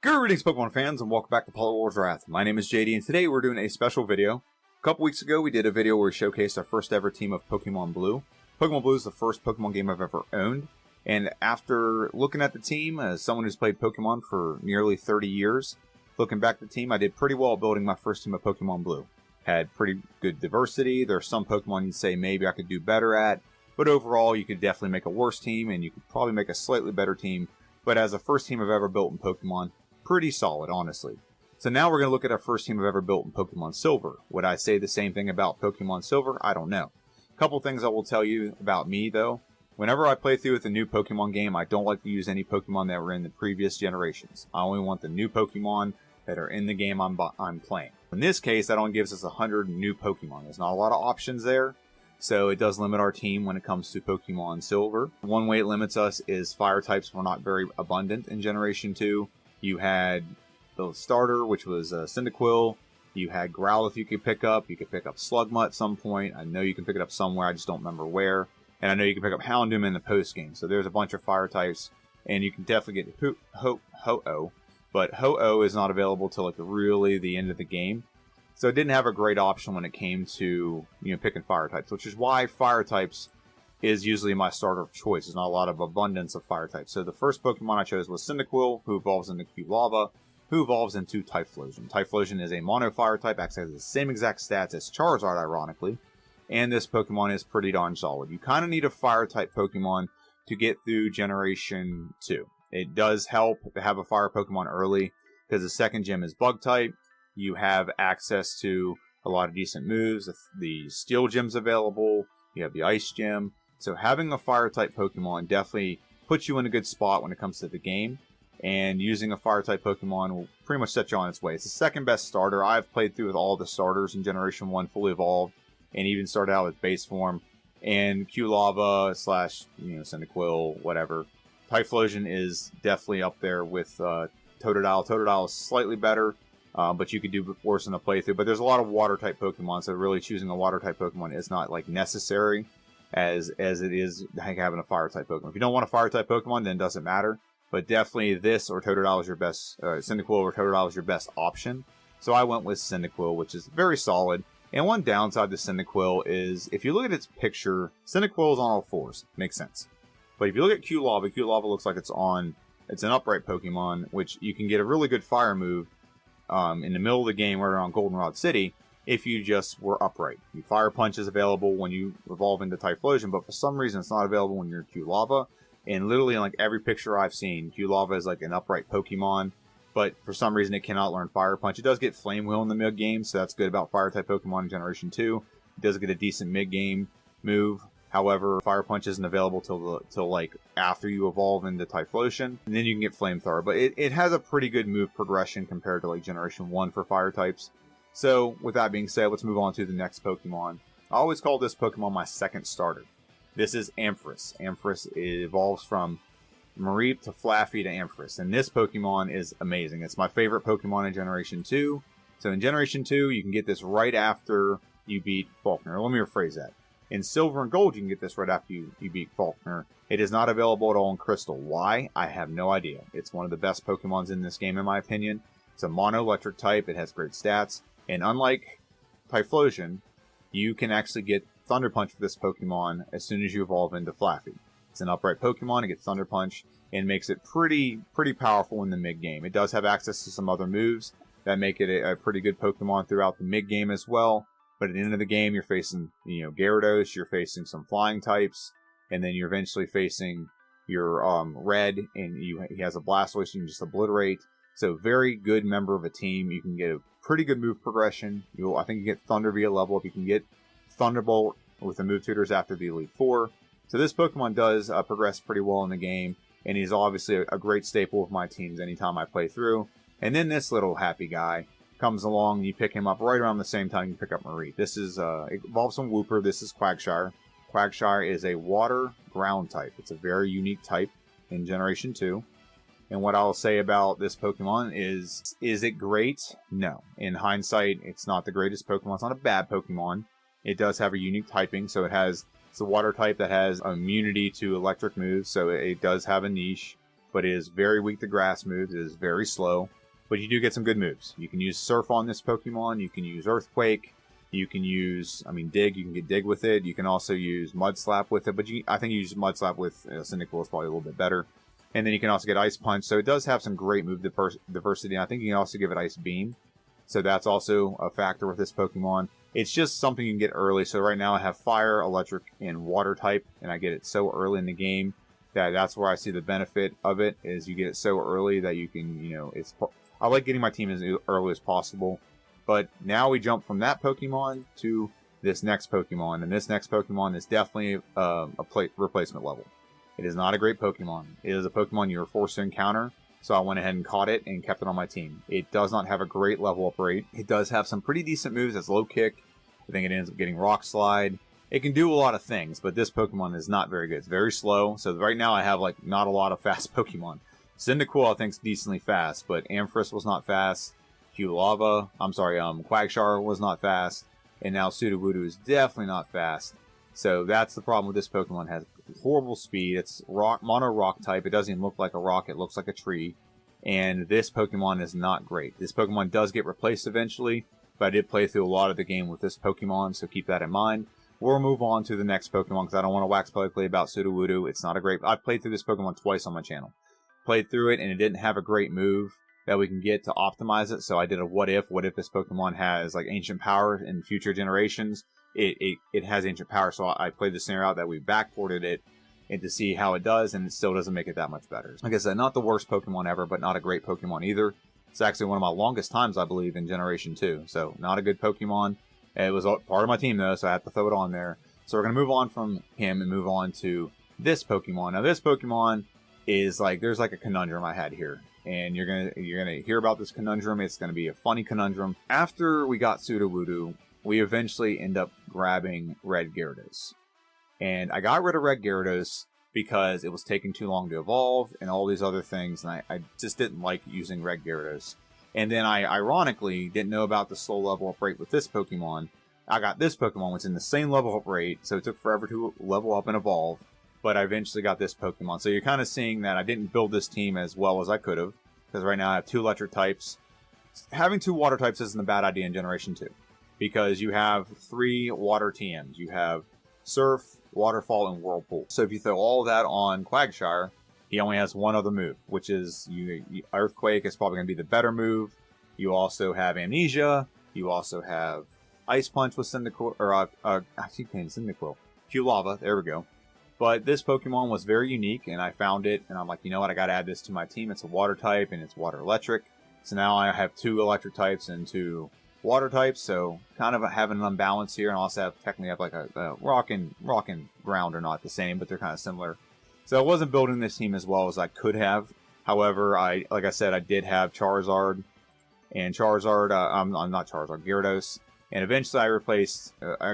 Greetings Pokemon fans and welcome back to Poly Wars Wrath. My name is JD and today we're doing a special video. A couple weeks ago we did a video where we showcased our first ever team of Pokemon Blue. Pokemon Blue is the first Pokemon game I've ever owned, and after looking at the team as someone who's played Pokemon for nearly 30 years, looking back at the team, I did pretty well building my first team of Pokemon Blue. Had pretty good diversity. There are some Pokemon you'd say maybe I could do better at, but overall you could definitely make a worse team and you could probably make a slightly better team. But as a first team I've ever built in Pokemon, pretty solid, honestly. So now we're going to look at our first team I've ever built in Pokemon Silver. Would I say the same thing about Pokemon Silver? I don't know. A couple things I will tell you about me, though. Whenever I play through with a new Pokemon game, I don't like to use any Pokemon that were in the previous generations. I only want the new Pokemon that are in the game I'm playing. In this case, that only gives us 100 new Pokemon. There's not a lot of options there, so it does limit our team when it comes to Pokemon Silver. One way it limits us is fire types were not very abundant in Generation 2. You had the starter, which was Cyndaquil. You had Growlithe you could pick up. You could pick up Slugma at some point. I know you can pick it up somewhere. I just don't remember where. And I know you can pick up Houndoom in the post-game. So there's a bunch of fire types. And you can definitely get Ho-Oh. But Ho-Oh is not available till like really the end of the game. So it didn't have a great option when it came to picking fire types, which is why fire types is usually my starter of choice. There's not a lot of abundance of fire types. So the first Pokemon I chose was Cyndaquil, who evolves into Quilava, who evolves into Typhlosion. Typhlosion is a mono fire type, actually has the same exact stats as Charizard, ironically. And this Pokemon is pretty darn solid. You kind of need a fire type Pokemon to get through Generation 2. It does help to have a fire Pokemon early, because the second gym is Bug type. You have access to a lot of decent moves. The Steel Gym's available. You have the Ice Gym. So having a fire-type Pokemon definitely puts you in a good spot when it comes to the game. And using a fire-type Pokemon will pretty much set you on its way. It's the second best starter. I've played through with all the starters in Generation 1 fully evolved. And even started out with base form. And Quilava / Cyndaquil, whatever. Typhlosion is definitely up there with Totodile. Totodile is slightly better. But you could do worse in the playthrough. But there's a lot of water-type Pokemon. So really choosing a water-type Pokemon is not necessary. As it is having a fire-type Pokemon. If you don't want a fire-type Pokemon, then it doesn't matter. But definitely this or Totodile is your best, Cyndaquil or Totodile is your best option. So I went with Cyndaquil, which is very solid. And one downside to Cyndaquil is, if you look at its picture, Cyndaquil is on all fours. Makes sense. But if you look at Quilava, Quilava looks like it's an upright Pokemon, which you can get a really good fire move in the middle of the game right around Goldenrod City, if you just were upright. Fire Punch is available when you evolve into Typhlosion, but for some reason it's not available when you're Quilava. And literally in every picture I've seen, Quilava is an upright Pokemon, but for some reason it cannot learn Fire Punch. It does get Flame Wheel in the mid-game, so that's good about Fire-type Pokemon in Generation 2. It does get a decent mid-game move. However, Fire Punch isn't available till after you evolve into Typhlosion, and then you can get Flamethrower. But it has a pretty good move progression compared to Generation 1 for Fire types. So, with that being said, let's move on to the next Pokemon. I always call this Pokemon my second starter. This is Ampharos. Ampharos evolves from Mareep to Flaffy to Ampharos. And this Pokemon is amazing. It's my favorite Pokemon in Generation 2. So in Generation 2, you can get this right after you beat Falkner. Let me rephrase that. In Silver and Gold, you can get this right after you beat Falkner. It is not available at all in Crystal. Why? I have no idea. It's one of the best Pokemons in this game, in my opinion. It's a mono-electric type. It has great stats. And unlike Typhlosion, you can actually get Thunder Punch for this Pokemon as soon as you evolve into Flaffy. It's an upright Pokemon, it gets Thunder Punch, and makes it pretty powerful in the mid-game. It does have access to some other moves that make it a pretty good Pokemon throughout the mid-game as well. But at the end of the game, you're facing, Gyarados, you're facing some flying types, and then you're eventually facing your Red, and he has a Blastoise you can just obliterate. So very good member of a team. You can get a pretty good move progression. I think you get Thunder via level up. You can get Thunderbolt with the move tutors after the Elite Four. So this Pokemon does progress pretty well in the game, and he's obviously a great staple of my teams anytime I play through. And then this little happy guy comes along, and you pick him up right around the same time you pick up Mareep. This is it evolves from Wooper. This is Quagsire. Quagsire is a water ground type. It's a very unique type in Generation 2. And what I'll say about this Pokemon is it great? No. In hindsight, it's not the greatest Pokemon. It's not a bad Pokemon. It does have a unique typing, so it's a water type that has immunity to electric moves, so it does have a niche. but it is very weak to grass moves. It is very slow, but you do get some good moves. You can use Surf on this Pokemon. You can use Earthquake. You can use, Dig. You can get Dig with it. You can also use Mud Slap with it, but I think you use Mud Slap with Cyndaquil is probably a little bit better. And then you can also get Ice Punch, so it does have some great move diversity. And I think you can also give it Ice Beam, so that's also a factor with this Pokemon. It's just something you can get early. So right now I have Fire, Electric, and Water type, and I get it so early in the game that's where I see the benefit of it, is you get it so early that you can, I like getting my team as early as possible. But now we jump from that Pokemon to this next Pokemon, and this next Pokemon is definitely a replacement level. It is not a great Pokemon. It is a Pokemon you were forced to encounter, so I went ahead and caught it and kept it on my team. It does not have a great level up rate. It does have some pretty decent moves as Low Kick. I think it ends up getting Rock Slide. It can do a lot of things, but this Pokemon is not very good. It's very slow, so right now I have not a lot of fast Pokemon. Cyndaquil I think is decently fast, but Ampharos was not fast. Quagsire was not fast, and now Sudowoodo is definitely not fast. So that's the problem with this Pokemon. It has horrible speed. It's mono rock type. It doesn't even look like a rock. It looks like a tree. And this Pokemon is not great. This Pokemon does get replaced eventually, but I did play through a lot of the game with this Pokemon, so keep that in mind. We'll move on to the next Pokemon because I don't want to wax poetically about Sudowoodo. It's not a great... I've played through this Pokemon twice on my channel. Played through it, and it didn't have a great move that we can get to optimize it, so I did a what if this Pokemon has ancient power in future generations. It has ancient power, so I played the scenario out that we backported it and to see how it does, and it still doesn't make it that much better. Like I said, not the worst Pokemon ever, but not a great Pokemon either. It's actually one of my longest times, I believe, in Generation 2, so not a good Pokemon. It was part of my team, though, so I had to throw it on there. So we're going to move on from him and move on to this Pokemon. Now, this Pokemon is there's a conundrum I had here. And you're gonna hear about this conundrum. It's gonna be a funny conundrum. After we got Sudowoodo, we eventually end up grabbing Red Gyarados. And I got rid of Red Gyarados because it was taking too long to evolve and all these other things, and I just didn't like using Red Gyarados. And then I ironically didn't know about the slow level up rate with this Pokemon. I got this Pokemon, which is in the same level up rate, so it took forever to level up and evolve. But I eventually got this Pokemon. So you're kind of seeing that I didn't build this team as well as I could have, because right now I have 2 electric types. Having 2 water types isn't a bad idea in Generation 2, because you have 3 water TMs. You have Surf, Waterfall, and Whirlpool. So if you throw all of that on Quagsire, he only has one other move, which is Earthquake is probably going to be the better move. You also have Amnesia. You also have Ice Punch with Cyndaquil, I keep saying Cyndaquil. Q-Lava, there we go. But this Pokemon was very unique, and I found it, and I'm like, you know what, I gotta add this to my team. It's a water type, and it's water electric. So now I have 2 electric types and 2 water types, so kind of having an unbalance here, and also technically have a rock and ground are not the same, but they're kind of similar. So I wasn't building this team as well as I could have. However, like I said, I did have Charizard, and Gyarados, and eventually I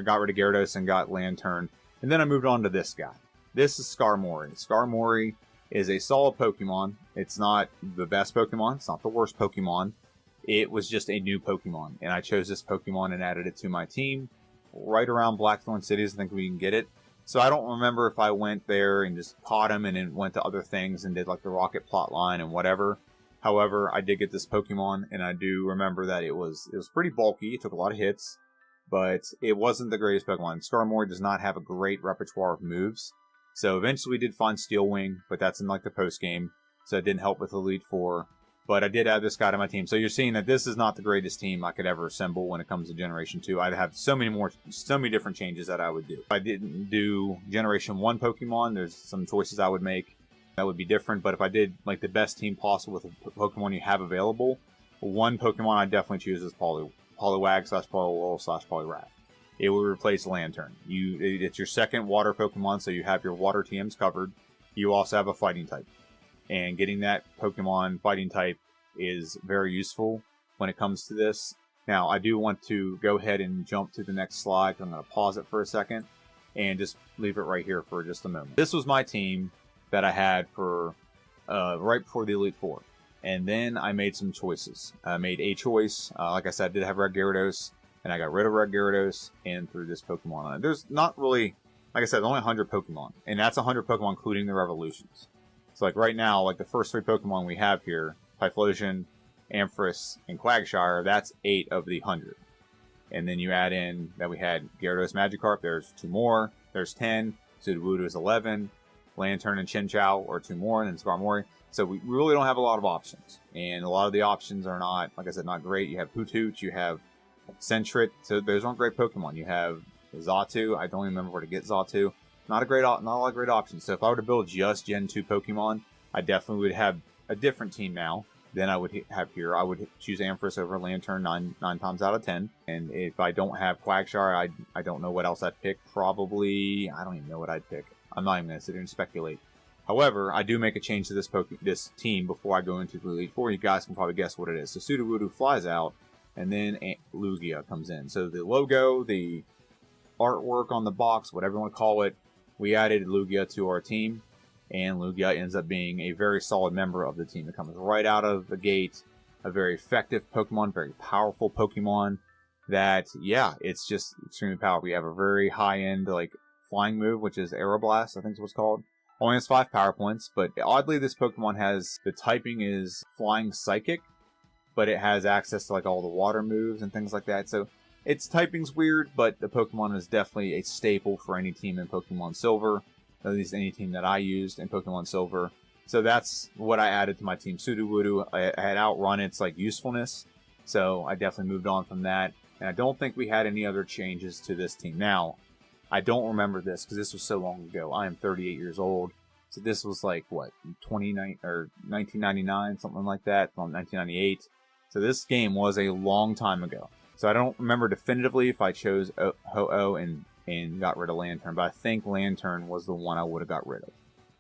got rid of Gyarados and got Lantern, and then I moved on to this guy. This is Skarmory. Skarmory is a solid Pokemon. It's not the best Pokemon. It's not the worst Pokemon. It was just a new Pokemon, and I chose this Pokemon and added it to my team right around Blackthorn Cities. I think we can get it. So I don't remember if I went there and just caught him and then went to other things and did the Rocket plotline and whatever. However, I did get this Pokemon, and I do remember that it was pretty bulky. It took a lot of hits, but it wasn't the greatest Pokemon. Skarmory does not have a great repertoire of moves. So eventually we did find Steel Wing, but that's in the post game, so it didn't help with Elite Four. But I did add this guy to my team. So you're seeing that this is not the greatest team I could ever assemble when it comes to Generation 2. I'd have so many different changes that I would do. If I didn't do Generation 1 Pokemon, there's some choices I would make that would be different. But if I did the best team possible with the Pokemon you have available, one Pokemon I'd definitely choose is Poliwag / Poliwhirl / Poliwrath. It will replace Lantern. It's your second water Pokemon, so you have your water TMs covered. You also have a fighting type. And getting that Pokemon fighting type is very useful when it comes to this. Now, I do want to go ahead and jump to the next slide. I'm going to pause it for a second and just leave it right here for just a moment. This was my team that I had for right before the Elite Four. And then I made some choices. I made a choice. Like I said, I did have Red Gyarados. And I got rid of Red Gyarados and threw this Pokemon on it. There's not really, like I said, only 100 Pokemon. And that's 100 Pokemon including the Revolutions. So like right now, like the first 3 Pokemon we have here, Typhlosion, Ampharos, and Quagsire, that's 8 of the 100. And then you add in that we had Gyarados, Magikarp, there's 2 more, there's 10, Sudowoodo is 11, Lantern and Chinchou are 2 more, and then Skarmory. So we really don't have a lot of options. And a lot of the options are not, like I said, not great. You have Hoothoot, you have Sentret, so those aren't great Pokemon. You have Xatu, I don't even remember where to get Xatu. Not a lot of great options. So if I were to build just Gen 2 Pokemon, I definitely would have a different team now than I would have here. I would choose Ampharos over Lantern 9 times out of 10. And if I don't have Quagsire, I don't know what else I'd pick. Probably, I don't even know what I'd pick. I'm not even going to sit here and speculate. However, I do make a change to this team before I go into the Elite Four. You guys can probably guess what it is. So Sudowoodo flies out, and then Lugia comes in. So the logo, the artwork on the box, whatever you want to call it, we added Lugia to our team, and Lugia ends up being a very solid member of the team. It comes right out of the gate, a very effective Pokemon, very powerful Pokemon that, yeah, it's just extremely powerful. We have a very high-end, like, flying move, which is Aeroblast, I think is what's called. Only has 5 power points, but oddly this Pokemon has, the typing is Flying Psychic, but it has access to like all the water moves and things like that. So its typing's weird, but the Pokemon is definitely a staple for any team in Pokemon Silver, at least any team that I used in Pokemon Silver. So that's what I added to my team. Sudowoodo, I had outrun its like usefulness, so I definitely moved on from that. And I don't think we had any other changes to this team. Now, I don't remember this because this was so long ago. I am 38 years old. So this was like, what, 1999, something like that, from 1998. So this game was a long time ago. So I don't remember definitively if I chose Ho-Oh and got rid of Lantern, but I think Lantern was the one I would have got rid of.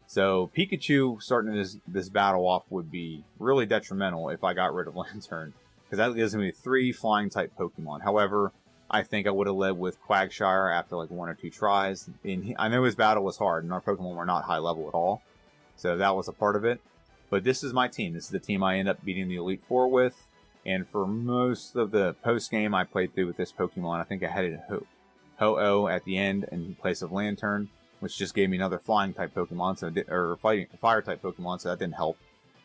So Pikachu starting this battle off would be really detrimental if I got rid of Lantern, because that gives me 3 flying type Pokemon. However, I think I would have led with Quagsire after like 1 or 2 tries. And I know his battle was hard, and our Pokemon were not high level at all. So that was a part of it. But this is my team. This is the team I end up beating the Elite Four with. And for most of the post-game I played through with this Pokemon, I think I had it Ho-Oh at the end in place of Lantern, which just gave me another flying type Pokemon, or fire type Pokemon, so that didn't help.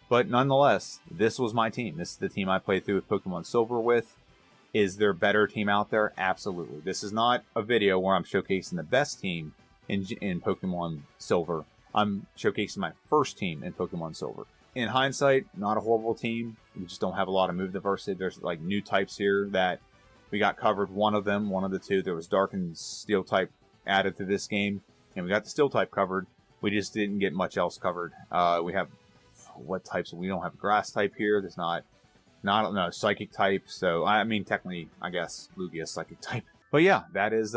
But nonetheless, this was my team. This is the team I played through with Pokemon Silver with. Is there a better team out there? Absolutely. This is not a video where I'm showcasing the best team in Pokemon Silver. I'm showcasing my first team in Pokemon Silver. In hindsight, not a horrible team. We just don't have a lot of move diversity. There's like new types here that we got covered. One of the 2. There was Dark and Steel type added to this game, and we got the Steel type covered. We just didn't get much else covered. We have what types? We don't have Grass type here. There's not Psychic type. So I mean, technically, I guess Lugia is Psychic type. But yeah, that is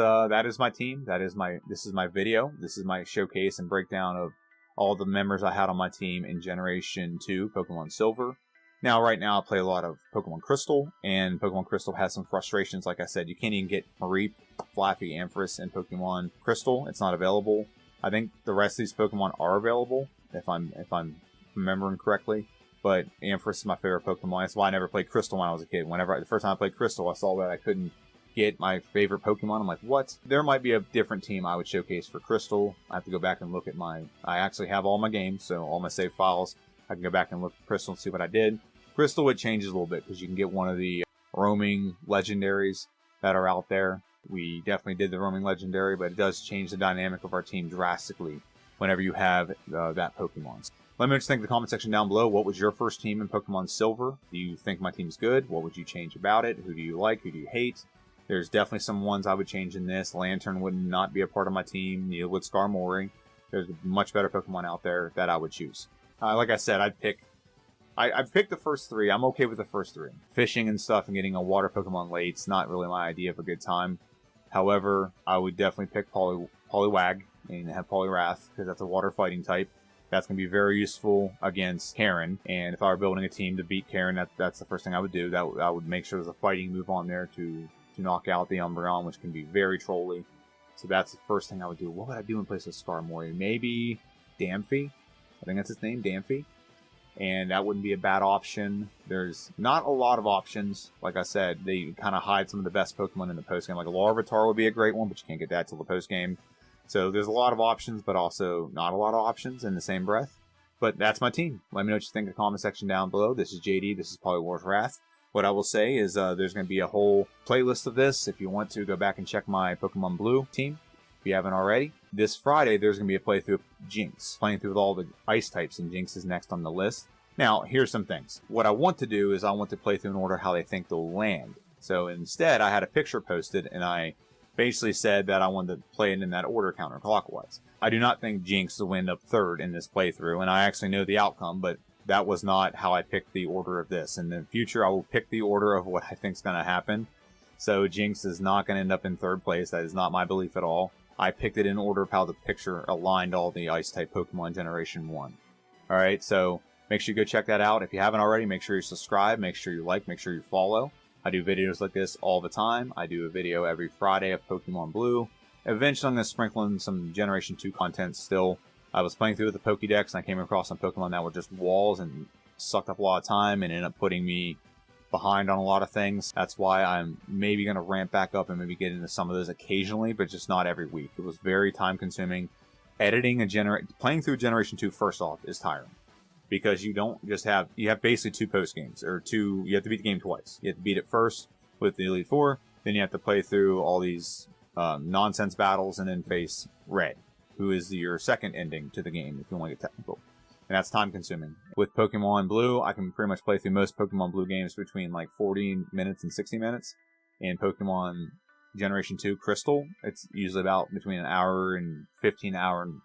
my team. This is my video. This is my showcase and breakdown of all the members I had on my team in Generation 2 Pokemon Silver. Now, right now, I play a lot of Pokemon Crystal, and Pokemon Crystal has some frustrations. Like I said, you can't even get Mareep, Flaffy, Ampharos in Pokemon Crystal. It's not available. I think the rest of these Pokemon are available, if I'm remembering correctly. But Ampharos is my favorite Pokemon. That's why I never played Crystal when I was a kid. The first time I played Crystal, I saw that I couldn't get my favorite Pokemon. I'm like, what? There might be a different team I would showcase for Crystal. I have to go back and look at I actually have all my games, so all my save files. I can go back and look at Crystal and see what I did. Crystal, it changes a little bit because you can get one of the roaming legendaries that are out there. We definitely did the roaming legendary, but it does change the dynamic of our team drastically whenever you have that Pokemon. Let me just think in the comment section down below. What was your first team in Pokemon Silver? Do you think my team's good? What would you change about it? Who do you like? Who do you hate? There's definitely some ones I would change in this. Lantern would not be a part of my team. Neither would Skarmory. There's much better Pokemon out there that I would choose. Like I said, I'd pick the first 3. I'm okay with the first 3. Fishing and stuff and getting a water Pokemon late's not really my idea of a good time. However, I would definitely pick Poliwag and have Poliwrath because that's a water fighting type. That's going to be very useful against Karen. And if I were building a team to beat Karen, that's the first thing I would do. I would make sure there's a fighting move on there to knock out the Umbreon, which can be very trolly. So that's the first thing I would do. What would I do in place of Skarmory? Maybe Damphy? I think that's his name, Damphy. And that wouldn't be a bad option. There's not a lot of options. Like I said, they kind of hide some of the best Pokemon in the postgame. Like a Larvitar would be a great one, but you can't get that till the postgame. So there's a lot of options, but also not a lot of options in the same breath. But that's my team. Let me know what you think in the comment section down below. This is JD. This is Polywar's Wrath. What I will say is there's going to be a whole playlist of this. If you want to, go back and check my Pokemon Blue team, if you haven't already. This Friday, there's going to be a playthrough of Jinx, playing through with all the ice types, and Jinx is next on the list. Now, here's some things. What I want to do is I want to play through in order how they think they'll land. So instead, I had a picture posted, and I basically said that I wanted to play it in that order counterclockwise. I do not think Jinx will end up third in this playthrough, and I actually know the outcome, but that was not how I picked the order of this. In the future, I will pick the order of what I think is going to happen. So Jinx is not going to end up in third place. That is not my belief at all. I picked it in order of how the picture aligned all the Ice-type Pokemon Generation 1. Alright, so make sure you go check that out. If you haven't already, make sure you subscribe, make sure you like, make sure you follow. I do videos like this all the time. I do a video every Friday of Pokemon Blue. Eventually, I'm going to sprinkle in some Generation 2 content still. I was playing through with the Pokédex, and I came across some Pokemon that were just walls and sucked up a lot of time and ended up putting me behind on a lot of things. That's why I'm maybe going to ramp back up and maybe get into some of those occasionally, but just not every week. It was very time-consuming. Editing playing through Generation 2 first off is tiring. Because you don't just have, you have basically two post games, or two, you have to beat the game twice. You have to beat it first with the Elite Four, then you have to play through all these nonsense battles and then face Red, who is your second ending to the game if you want to get technical. And that's time consuming. With Pokemon Blue, I can pretty much play through most Pokemon Blue games between like 40 minutes and 60 minutes. In Pokemon Generation 2 Crystal, it's usually about between an hour and 15 hour and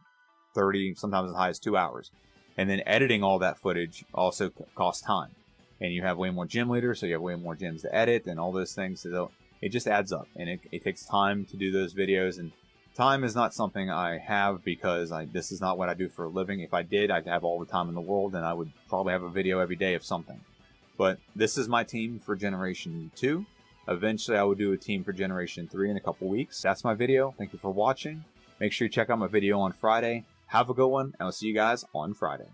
30, sometimes as high as 2 hours. And then editing all that footage also costs time. And you have way more gym leaders, so you have way more gyms to edit and all those things. So it just adds up. And it takes time to do those videos. And time is not something I have because this is not what I do for a living. If I did, I'd have all the time in the world and I would probably have a video every day of something. But this is my team for Generation 2. Eventually, I will do a team for Generation 3 in a couple weeks. That's my video. Thank you for watching. Make sure you check out my video on Friday. Have a good one, and I'll see you guys on Friday.